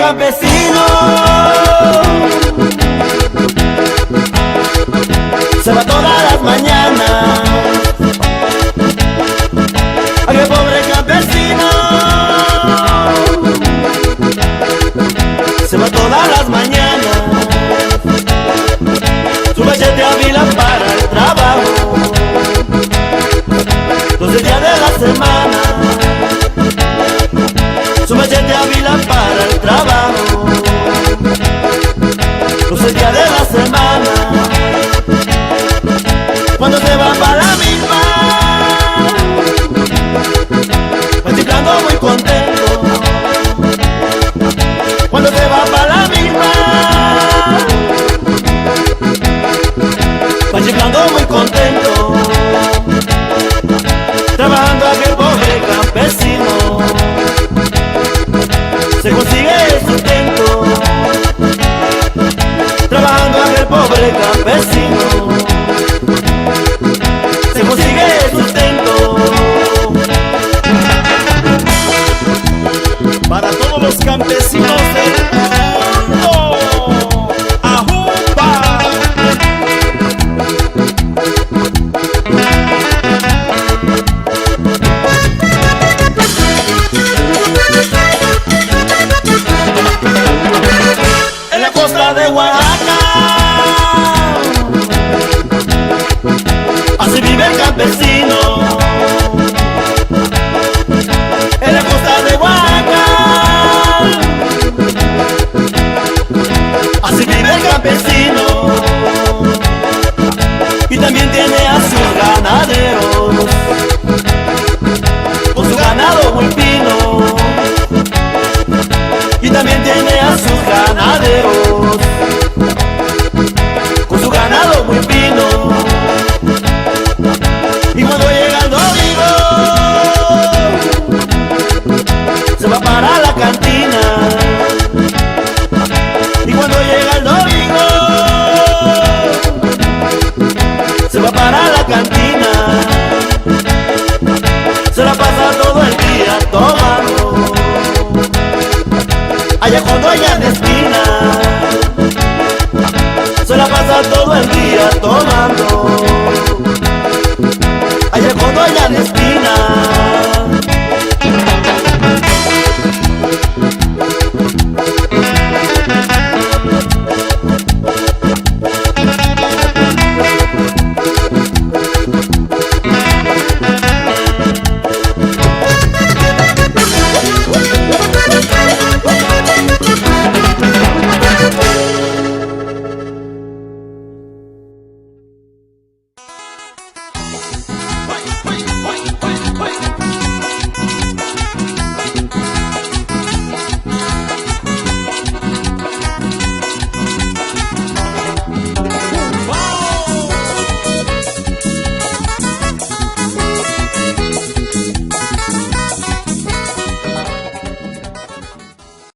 campesino se va todas las mañanas. Aquel pobre campesino se va todas las mañanas. Su machete afila para el trabajo 12 días de la semana. Su machete afila para el trabajo 12 días de la semana. Cuando se va para la misma, va chiflando muy contento. Cuando se va para la misma, va chiflando muy contento. Trabajando aquel pobre campesino se consigue el sustento. Trabajando aquel pobre campesino se consigue el sustento. Para todos los campesinos del mundo, ¡ajumpa! En la costa de Oaxaca así vive el campesino.